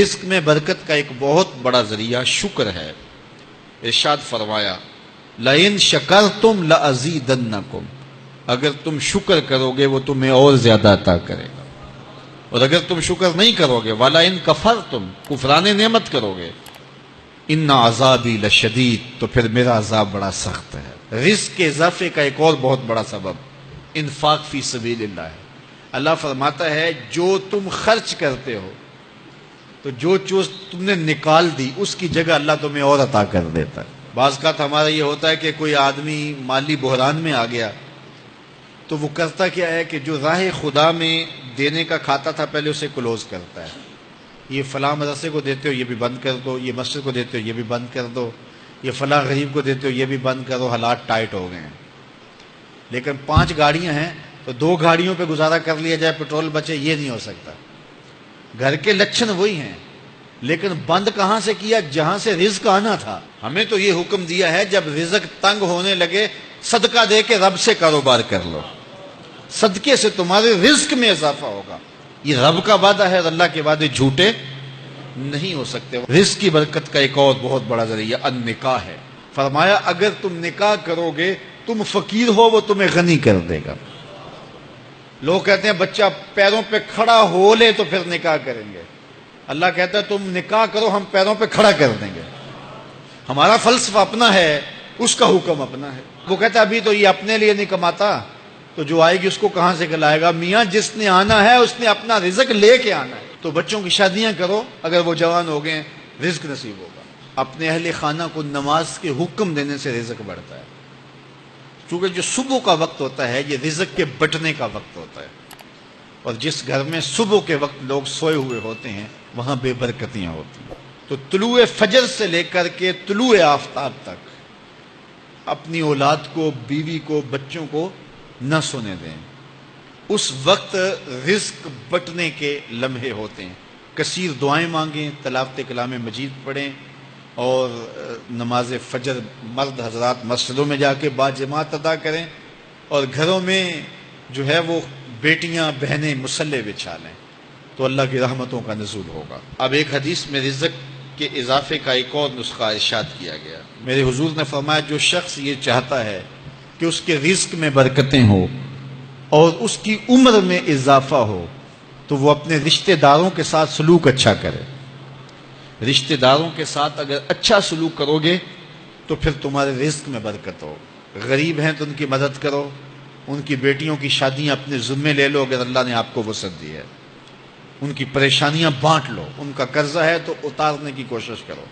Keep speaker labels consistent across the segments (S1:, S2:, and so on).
S1: رزق میں برکت کا ایک بہت بڑا ذریعہ شکر ہے. ارشاد فرمایا لَإِن شَكَرْتُمْ لَأَزِيدَنَّكُمْ، اگر تم شکر کرو گے وہ تمہیں اور زیادہ عطا کرے گا، اور اگر تم شکر نہیں کرو گے وَلَئِن كَفَرْتُمْ، کفران نعمت کرو گے، إِنَّ عَذَابِي لَشَدِيدٌ، تو پھر میرا عذاب بڑا سخت ہے. رزق کے اضافے کا ایک اور بہت بڑا سبب انفاق فی سبیل اللہ ہے. اللہ فرماتا ہے جو تم خرچ کرتے ہو تو جو چیز تم نے نکال دی اس کی جگہ اللہ تمہیں اور عطا کر دیتا ہے. بعض کا ہمارا یہ ہوتا ہے کہ کوئی آدمی مالی بحران میں آ گیا تو وہ کرتا کیا ہے کہ جو راہ خدا میں دینے کا کھاتا تھا پہلے اسے کلوز کرتا ہے. یہ فلاں مدرسے کو دیتے ہو یہ بھی بند کر دو، یہ مسجد کو دیتے ہو یہ بھی بند کر دو، یہ فلاں غریب کو دیتے ہو یہ بھی بند کرو، حالات ٹائٹ ہو گئے ہیں. لیکن 5 گاڑیاں ہیں تو 2 گاڑیوں پہ گزارا کر لیا جائے، پیٹرول بچے، یہ نہیں ہو سکتا. گھر کے لچھن وہی ہیں لیکن بند کہاں سے کیا؟ جہاں سے رزق آنا تھا. ہمیں تو یہ حکم دیا ہے جب رزق تنگ ہونے لگے صدقہ دے کے رب سے کاروبار کر لو، صدقے سے تمہارے رزق میں اضافہ ہوگا. یہ رب کا وعدہ ہے اور اللہ کے وعدے جھوٹے نہیں ہو سکتے. رزق کی برکت کا ایک اور بہت بڑا ذریعہ النکاح ہے. فرمایا اگر تم نکاح کرو گے تم فقیر ہو وہ تمہیں غنی کر دے گا. لوگ کہتے ہیں بچہ پیروں پہ کھڑا ہو لے تو پھر نکاح کریں گے. اللہ کہتا ہے تم نکاح کرو ہم پیروں پہ کھڑا کر دیں گے. ہمارا فلسفہ اپنا ہے، اس کا حکم اپنا ہے. وہ کہتا ہے ابھی تو یہ اپنے لیے نہیں کماتا تو جو آئے گی اس کو کہاں سے کھلائے گا؟ میاں جس نے آنا ہے اس نے اپنا رزق لے کے آنا ہے. تو بچوں کی شادیاں کرو، اگر وہ جوان ہو گئے رزق نصیب ہوگا. اپنے اہل خانہ کو نماز کے حکم دینے سے رزق بڑھتا ہے، کیونکہ جو صبح کا وقت ہوتا ہے یہ رزق کے بٹنے کا وقت ہوتا ہے. اور جس گھر میں صبح کے وقت لوگ سوئے ہوئے ہوتے ہیں وہاں بے برکتیاں ہوتی ہیں. تو طلوع فجر سے لے کر کے طلوع آفتاب تک اپنی اولاد کو، بیوی کو، بچوں کو نہ سونے دیں. اس وقت رزق بٹنے کے لمحے ہوتے ہیں. کثیر دعائیں مانگیں، تلاوت کلام مجید پڑھیں اور نماز فجر مرد حضرات مسجدوں میں جا کے باجماعت ادا کریں، اور گھروں میں جو ہے وہ بیٹیاں بہنیں مصلے بچھا لیں تو اللہ کی رحمتوں کا نزول ہوگا. اب ایک حدیث میں رزق کے اضافے کا ایک اور نسخہ ارشاد کیا گیا. میرے حضور نے فرمایا جو شخص یہ چاہتا ہے کہ اس کے رزق میں برکتیں ہو اور اس کی عمر میں اضافہ ہو تو وہ اپنے رشتہ داروں کے ساتھ سلوک اچھا کرے. رشتہ داروں کے ساتھ اگر اچھا سلوک کرو گے تو پھر تمہارے رزق میں برکت ہو. غریب ہیں تو ان کی مدد کرو، ان کی بیٹیوں کی شادیاں اپنے ذمے لے لو اگر اللہ نے آپ کو وسعت دی ہے. ان کی پریشانیاں بانٹ لو، ان کا قرضہ ہے تو اتارنے کی کوشش کرو،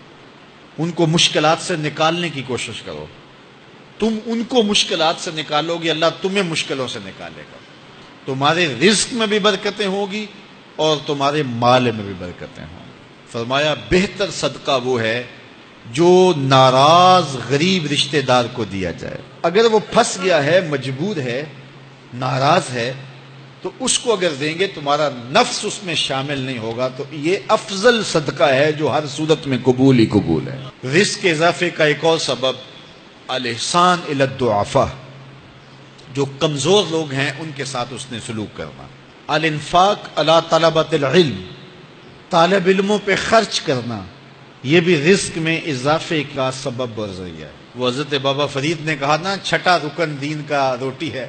S1: ان کو مشکلات سے نکالنے کی کوشش کرو. تم ان کو مشکلات سے نکالو گے اللہ تمہیں مشکلوں سے نکالے گا. تمہارے رزق میں بھی برکتیں ہوگی اور تمہارے مال میں بھی برکتیں ہوں. فرمایا بہتر صدقہ وہ ہے جو ناراض غریب رشتہ دار کو دیا جائے. اگر وہ پھنس گیا ہے، مجبور ہے، ناراض ہے تو اس کو اگر دیں گے تمہارا نفس اس میں شامل نہیں ہوگا تو یہ افضل صدقہ ہے جو ہر صورت میں قبول ہی قبول ہے. رزق کے اضافے کا ایک اور سبب الاحسان الی الضعفاء، جو کمزور لوگ ہیں ان کے ساتھ اس نے سلوک کرنا. الانفاق علی طلبۃ العلم، طالب علموں پہ خرچ کرنا، یہ بھی رزق میں اضافے کا سبب اور ذریعہ ہے. وہ حضرت بابا فرید نے کہا نا 6واں رکن دین کا روٹی ہے.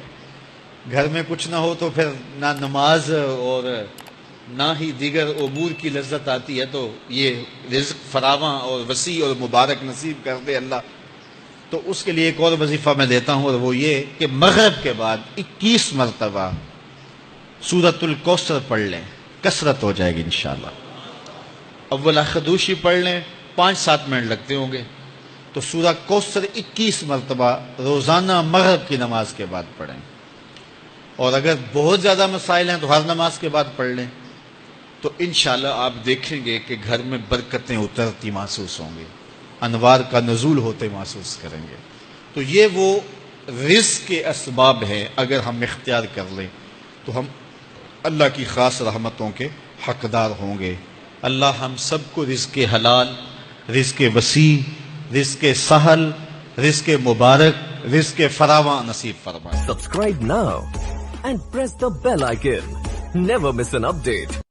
S1: گھر میں کچھ نہ ہو تو پھر نہ نماز اور نہ ہی دیگر امور کی لذت آتی ہے. تو یہ رزق فراواں اور وسیع اور مبارک نصیب کر دے اللہ. تو اس کے لیے ایک اور وظیفہ میں دیتا ہوں اور وہ یہ کہ مغرب کے بعد 21 مرتبہ سورۃ الکوثر پڑھ لیں، کثرت ہو جائے گی انشاءاللہ. اول خدوشی پڑھ لیں، 5-7 منٹ لگتے ہوں گے. تو سورہ کوثر 21 مرتبہ روزانہ مغرب کی نماز کے بعد پڑھیں. اور اگر بہت زیادہ مسائل ہیں تو ہر نماز کے بعد پڑھ لیں. تو انشاءاللہ آپ دیکھیں گے کہ گھر میں برکتیں اترتی محسوس ہوں گی، انوار کا نزول ہوتے محسوس کریں گے. تو یہ وہ رزق کے اسباب ہیں، اگر ہم اختیار کر لیں تو ہم اللہ کی خاص رحمتوں کے حقدار ہوں گے. اللہ ہم سب کو رزق حلال، رزق وسیع، رزق سہل، رزق مبارک، رزق فراواں نصیب فرمائے.
S2: Subscribe now and press the bell icon. Never miss an update.